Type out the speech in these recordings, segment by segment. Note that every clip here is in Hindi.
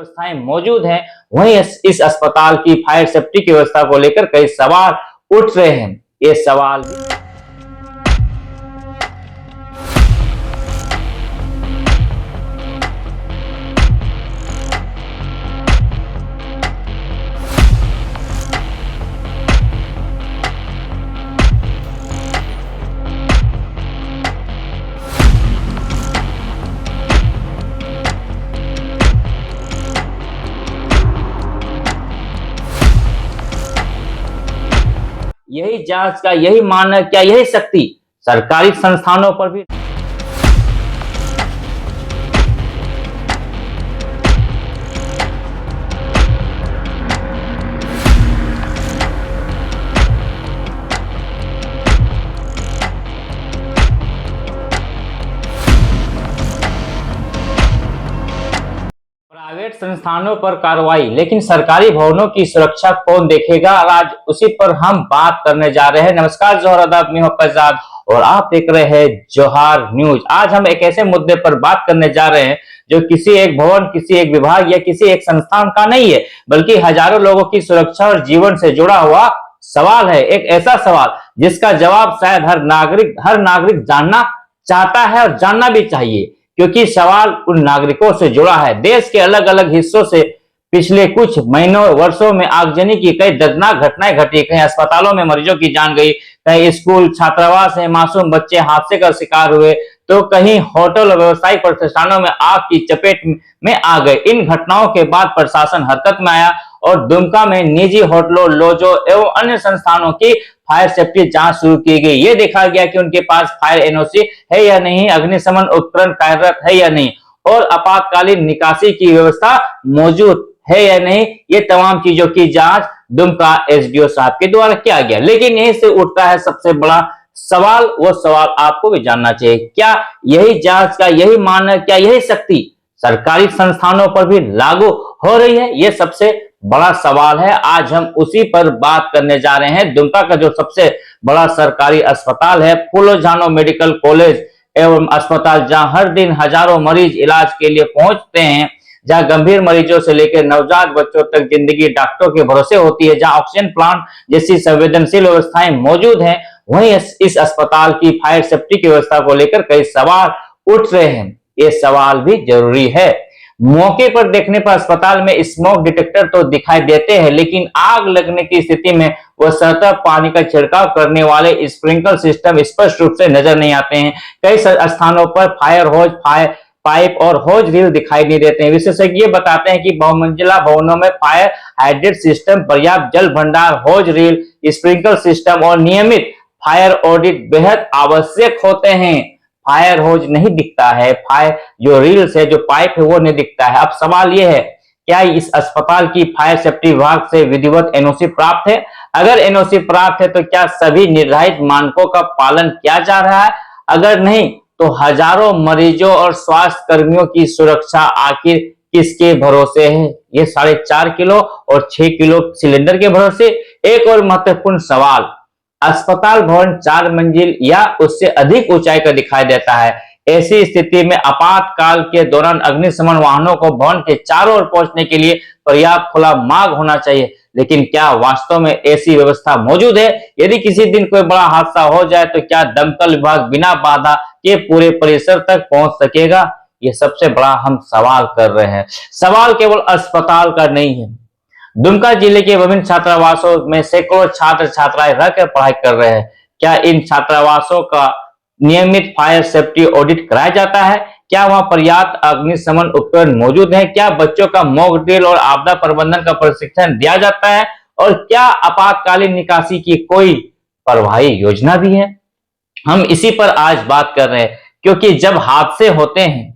व्यवस्थाएं मौजूद हैं, वहीं इस अस्पताल की फायर सेफ्टी की व्यवस्था को लेकर कई सवाल उठ रहे हैं। ये सवाल यही जांच का यही मानक, क्या यही शक्ति सरकारी संस्थानों पर भी प्राइवेट संस्थानों पर कार्रवाई, लेकिन सरकारी भवनों की सुरक्षा कौन देखेगा? आज उसी पर हम बात करने जा रहे हैं। नमस्कार, जोहर आदाब, मैं हूं फैजाद और आप देख रहे हैं जोहर न्यूज। आज हम एक ऐसे मुद्दे पर बात करने जा रहे हैं जो किसी एक भवन, किसी एक विभाग या किसी एक संस्थान का नहीं है, बल्कि हजारों लोगों की सुरक्षा और जीवन से जुड़ा हुआ सवाल है। एक ऐसा सवाल जिसका जवाब शायद हर नागरिक जानना चाहता है और जानना भी चाहिए, क्योंकि सवाल उन नागरिकों से जुड़ा है। देश के अलग अलग हिस्सों से पिछले कुछ महीनों वर्षों में आगजनी की कई दर्दनाक घटनाएं घटी। कहीं अस्पतालों में मरीजों की जान गई, कहीं स्कूल छात्रावास में मासूम बच्चे हादसे का शिकार हुए, तो कहीं होटल और व्यावसायिक प्रतिष्ठानों में आग की चपेट में आ गए। इन घटनाओं के बाद प्रशासन हरकत में आया और दुमका में निजी होटलों, लॉजों एवं अन्य संस्थानों की फायर सेफ्टी जांच शुरू की गई। ये देखा गया कि उनके पास फायर एनओसी है या नहीं, अग्निशमन उपकरण कार्यरत है या नहीं, और आपातकालीन निकासी की व्यवस्था मौजूद है या नहीं। ये तमाम चीजों की जांच दुमका एसडीओ साहब के द्वारा किया गया। लेकिन यहीं से उठता है सबसे बड़ा सवाल, वो सवाल आपको भी जानना चाहिए, क्या यही जांच का यही मानक, क्या यही शक्ति सरकारी संस्थानों पर भी लागू हो रही है? ये सबसे बड़ा सवाल है। आज हम उसी पर बात करने जा रहे हैं। दुमका का जो सबसे बड़ा सरकारी अस्पताल है, फूलो झानो मेडिकल कॉलेज एवं अस्पताल, जहां हर दिन हजारों मरीज इलाज के लिए पहुंचते हैं, जहां गंभीर मरीजों से लेकर नवजात बच्चों तक जिंदगी डॉक्टरों के भरोसे होती है, जहां ऑक्सीजन प्लांट जैसी संवेदनशील व्यवस्थाएं मौजूद हैं, वहीं इस अस्पताल की फायर सेफ्टी की व्यवस्था को लेकर कई सवाल उठ रहे हैं। ये सवाल भी जरूरी है। मौके पर देखने पर अस्पताल में स्मोक डिटेक्टर तो दिखाई देते हैं, लेकिन आग लगने की स्थिति में वह सतत पानी का छिड़काव करने वाले स्प्रिंकलर सिस्टम स्पष्ट रूप से नजर नहीं आते हैं। कई स्थानों पर फायर होज, पाइप और होज रील दिखाई नहीं देते हैं। विशेषज्ञ बताते हैं कि बहुमंजिला भवनों में फायर हाइड्रेंट सिस्टम, पर्याप्त जल भंडार, होज रील, स्प्रिंकलर सिस्टम और नियमित फायर ऑडिट बेहद आवश्यक होते हैं। फायर होज नहीं दिखता है, फायर जो रील्स है, जो पाइप है, वो नहीं दिखता है। अब सवाल यह है, क्या इस अस्पताल की फायर सेफ्टी विभाग से विधिवत एनओसी प्राप्त है? अगर एनओसी प्राप्त है तो क्या सभी निर्धारित मानकों का पालन किया जा रहा है? अगर नहीं तो हजारों मरीजों और स्वास्थ्य कर्मियों की सुरक्षा आखिर किसके भरोसे है? ये 4.5 किलो और 6 किलो सिलेंडर के भरोसे? एक और महत्वपूर्ण सवाल, अस्पताल भवन 4 मंजिल या उससे अधिक ऊंचाई का दिखाई देता है। ऐसी स्थिति में आपातकाल के दौरान अग्निशमन वाहनों को भवन के चारों ओर पहुंचने के लिए पर्याप्त खुला मार्ग होना चाहिए, लेकिन क्या वास्तव में ऐसी व्यवस्था मौजूद है? यदि किसी दिन कोई बड़ा हादसा हो जाए तो क्या दमकल विभाग बिना बाधा के पूरे परिसर तक पहुंच सकेगा? ये सबसे बड़ा हम सवाल कर रहे हैं। सवाल केवल अस्पताल का नहीं है। दुमका जिले के विभिन्न छात्रावासों में सैकड़ों छात्र छात्राएं रहकर पढ़ाई कर रहे हैं। क्या इन छात्रावासों का नियमित फायर सेफ्टी ऑडिट कराया जाता है? क्या वहां पर्याप्त अग्निशमन उपकरण मौजूद हैं? क्या बच्चों का मॉक ड्रिल और आपदा प्रबंधन का प्रशिक्षण दिया जाता है? और क्या आपातकालीन निकासी की कोई प्रभावी योजना भी है? हम इसी पर आज बात कर रहे हैं, क्योंकि जब हादसे होते हैं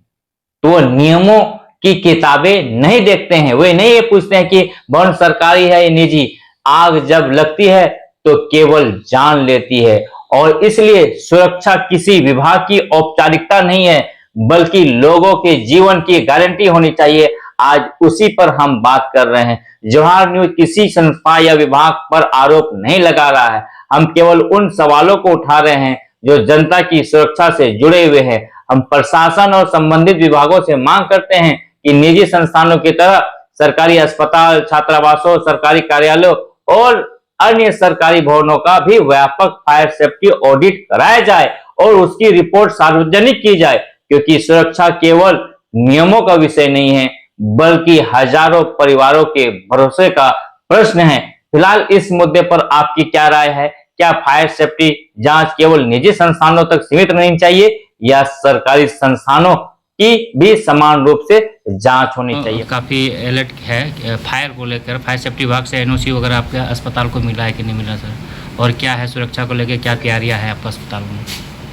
तो वो नियमों की किताबें नहीं देखते हैं। वे नहीं ये पूछते हैं कि भवन सरकारी है या निजी। आग जब लगती है तो केवल जान लेती है, और इसलिए सुरक्षा किसी विभाग की औपचारिकता नहीं है, बल्कि लोगों के जीवन की गारंटी होनी चाहिए। आज उसी पर हम बात कर रहे हैं। जोहर न्यूज किसी संस्था या विभाग पर आरोप नहीं लगा रहा है। हम केवल उन सवालों को उठा रहे हैं जो जनता की सुरक्षा से जुड़े हुए हैं। हम प्रशासन और संबंधित विभागों से मांग करते हैं कि निजी संस्थानों की तरह सरकारी अस्पताल, छात्रावासों, सरकारी कार्यालयों और अन्य सरकारी भवनों का भी व्यापक फायर सेफ्टी ऑडिट कराया जाए और उसकी रिपोर्ट सार्वजनिक की जाए, क्योंकि सुरक्षा केवल नियमों का विषय नहीं है बल्कि हजारों परिवारों के भरोसे का प्रश्न है। फिलहाल इस मुद्दे पर आपकी क्या राय है? क्या फायर सेफ्टी जांच केवल निजी संस्थानों तक सीमित रहनी चाहिए या सरकारी संस्थानों की भी समान रूप से जांच होनी चाहिए? काफ़ी अलर्ट है फायर को लेकर। फायर सेफ्टी विभाग से एनओसी वगैरह आपके अस्पताल को मिला है कि नहीं मिला सर? और क्या है सुरक्षा को लेकर, क्या तैयारियां है आपका अस्पताल में?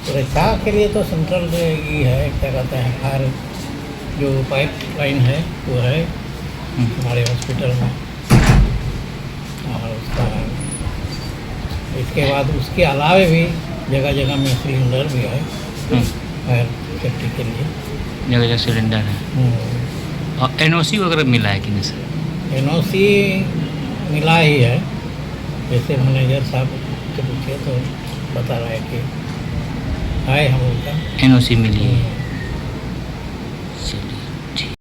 सुरक्षा के लिए तो सेंट्रल ये है, क्या कहते हैं, फायर जो पाइप लाइन है वो है हमारे हॉस्पिटल में। और उसका इसके बाद उसके अलावे भी जगह जगह में सिलेंडर भी है फायर सेफ्टी के लिए, जगह जगह सिलेंडर है। और एनओसी वगैरह मिला है कि नहीं सर? एनओसी मिला ही है। जैसे मैनेजर साहब से पूछे तो बता रहा है कि है हम लोग का एनओसी मिली है।